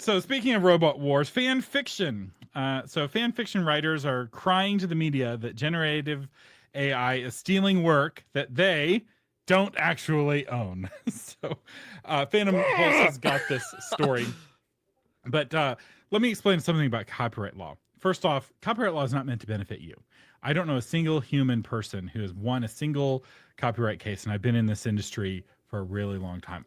So speaking of robot wars, fan fiction. So fan fiction writers are crying to the media that generative AI is stealing work that they don't actually own. So Phantom Pulse has got this story. But let me explain something about copyright law. First off, copyright law is not meant to benefit you. I don't know a single human person who has won a single copyright case, and I've been in this industry for a really long time.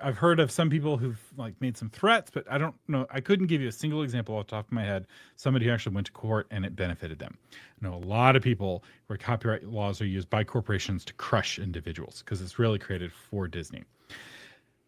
I've heard of some people who've like made some threats, but I don't know. I couldn't give you a single example off the top of my head. Somebody who actually went to court and it benefited them. I know a lot of people where copyright laws are used by corporations to crush individuals because it's really created for Disney.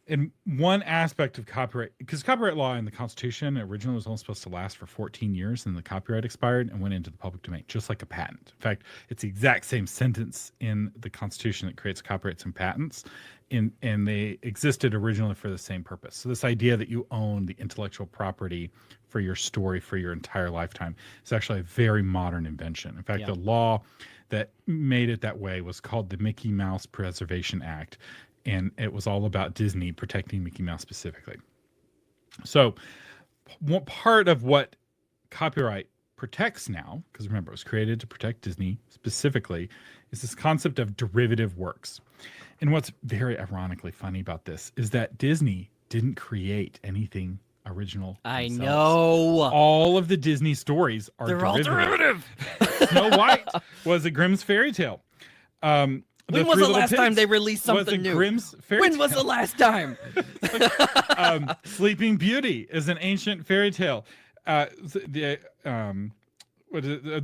And one aspect of copyright, because copyright law in the Constitution originally was only supposed to last for 14 years, and the copyright expired and went into the public domain, just like a patent. In fact, it's the exact same sentence in the Constitution that creates copyrights and patents, and they existed originally for the same purpose. So this idea that you own the intellectual property for your story for your entire lifetime is actually a very modern invention. In fact, the law that made it that way was called the Mickey Mouse Preservation Act. And it was all about Disney protecting Mickey Mouse specifically. So one part of what copyright protects now, because remember, it was created to protect Disney specifically, is this concept of derivative works. And what's very ironically funny about this is that Disney didn't create anything original I themselves. know. All of the Disney stories are They're all derivative. Snow White was a Grimm's fairy tale. When was the last time they released something new? Grimm's fairy when was tale. the last time? Sleeping Beauty is an ancient fairy tale. The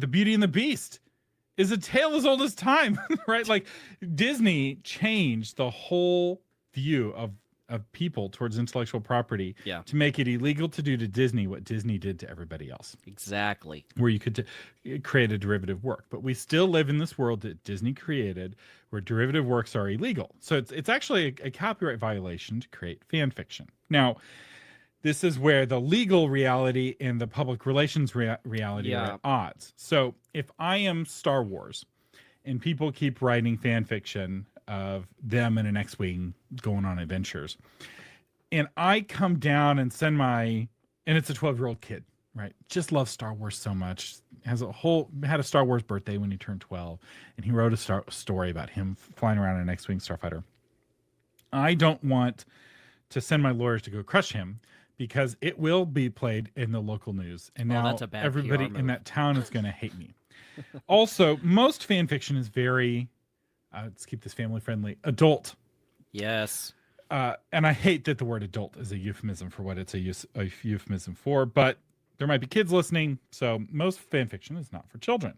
Beauty and the Beast is a tale as old as time, right? Like Disney changed the whole view of people towards intellectual property to make it illegal to do to Disney what Disney did to everybody else. Exactly. Where you could create a derivative work. But we still live in this world that Disney created where derivative works are illegal. So it's actually a copyright violation to create fan fiction. Now, this is where the legal reality and the public relations reality are at odds. So if I am Star Wars and people keep writing fan fiction of them in an X-Wing going on adventures, and I come down and send and it's a 12-year-old kid, right? Just loves Star Wars so much. Had a Star Wars birthday when he turned 12, and he wrote a story about him flying around in an X-Wing starfighter. I don't want to send my lawyers to go crush him because it will be played in the local news, and now that's a bad everybody PR in move. that town is going to hate me. Also, most fan fiction is very let's keep this family friendly, adult. Yes. And I hate that the word adult is a euphemism for what it's a euphemism for, but there might be kids listening, so most fan fiction is not for children.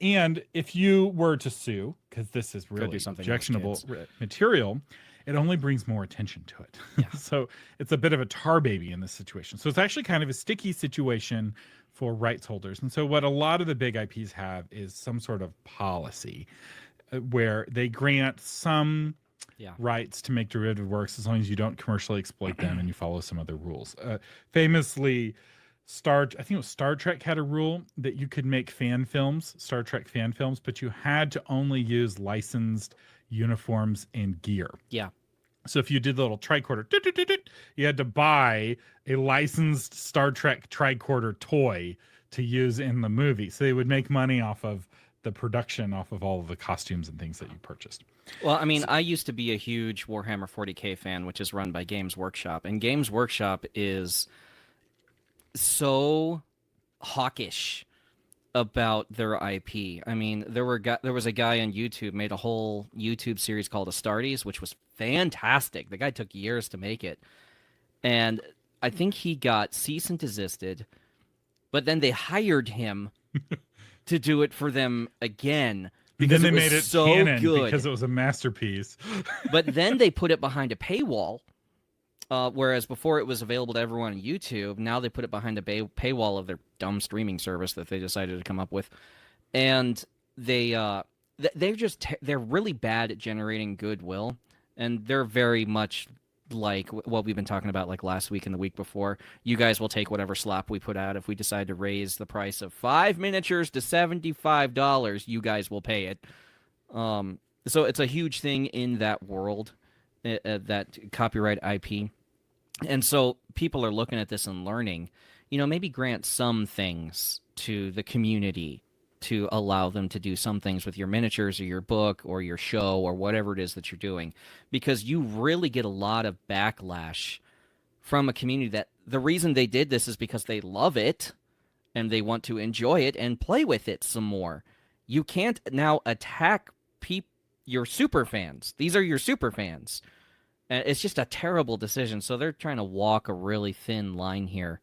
And if you were to sue, because this is really objectionable material, it only brings more attention to it. Yeah. So it's a bit of a tar baby in this situation. So it's actually kind of a sticky situation for rights holders. And so what a lot of the big IPs have is some sort of policy where they grant some rights to make derivative works as long as you don't commercially exploit them and you follow some other rules. Famously, I think it was Star Trek had a rule that you could make Star Trek fan films, but you had to only use licensed uniforms and gear. Yeah. So if you did the little tricorder, you had to buy a licensed Star Trek tricorder toy to use in the movie. So they would make money off of the production, off of all of the costumes and things that you purchased. Well, I mean, I used to be a huge Warhammer 40K fan, which is run by Games Workshop. And Games Workshop is so hawkish about their IP. I mean, there was a guy on YouTube made a whole YouTube series called Astartes, which was fantastic. The guy took years to make it. And I think he got cease and desisted, but then they hired him to do it for them again. Because then they made it so canon good. because it was a masterpiece. But then they put it behind a paywall, whereas before it was available to everyone on YouTube. Now they put it behind a paywall of their dumb streaming service that they decided to come up with, and they're really bad at generating goodwill, and they're very much like what we've been talking about like last week and the week before. You guys will take whatever slop we put out. If we decide to raise the price of 5 miniatures to $75, you guys will pay it. So it's a huge thing in that world, that copyright IP. And so people are looking at this and learning, maybe grant some things to the community to allow them to do some things with your miniatures or your book or your show or whatever it is that you're doing, because you really get a lot of backlash from a community that the reason they did this is because they love it and they want to enjoy it and play with it some more. You can't now attack your super fans. These are your super fans. It's just a terrible decision. So they're trying to walk a really thin line here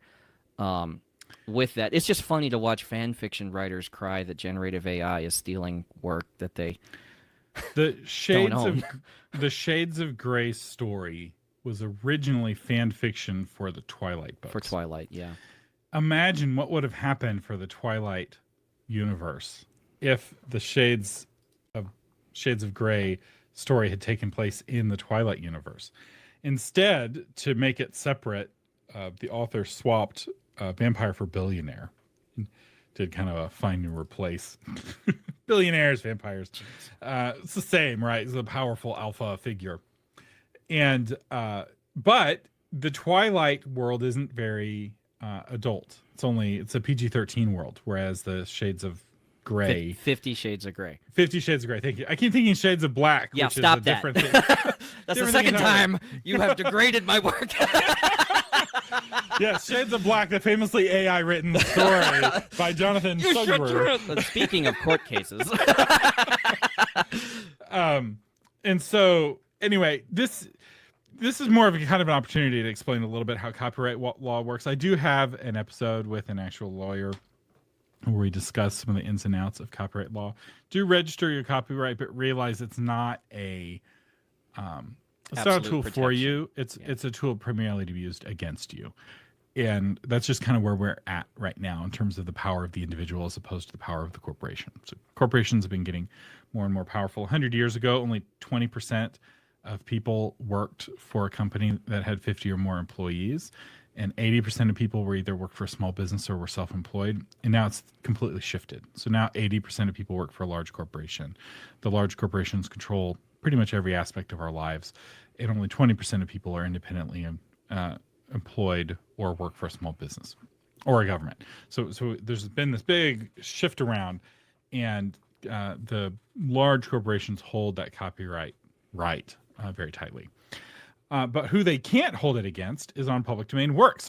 with that. It's just funny to watch fan fiction writers cry that generative AI is stealing work that they the don't own. The Shades of Grey story was originally fan fiction for the Twilight books. For Twilight, yeah. Imagine what would have happened for the Twilight universe if the Shades of Grey story had taken place in the Twilight universe. Instead, to make it separate, the author swapped vampire for billionaire. Did kind of a find and replace. Billionaires, vampires. It's the same, right? It's a powerful alpha figure. And but the Twilight world isn't very adult. It's a PG-13 world, whereas the Shades of Grey. 50 Shades of Grey. 50 Shades of Grey. Thank you. I keep thinking Shades of Black. Yeah, which stop is a that. Different thing. That's the second time you have degraded my work. Yeah, Shades of Black, the famously AI written story by Jonathan Sugru. Speaking of court cases. And so anyway, this is more of a kind of an opportunity to explain a little bit how copyright law works. I do have an episode with an actual lawyer where we discuss some of the ins and outs of copyright law. Do register your copyright, but realize it's not a tool for you. It's a tool primarily to be used against you. And that's just kind of where we're at right now in terms of the power of the individual as opposed to the power of the corporation. So corporations have been getting more and more powerful. 100 years ago, only 20% of people worked for a company that had 50 or more employees, and 80% of people were either worked for a small business or were self-employed. And now it's completely shifted. So now 80% of people work for a large corporation. The large corporations control pretty much every aspect of our lives, and only 20% of people are independently employed or work for a small business or a government. So there's been this big shift around, and the large corporations hold that copyright right very tightly. But who they can't hold it against is on public domain works.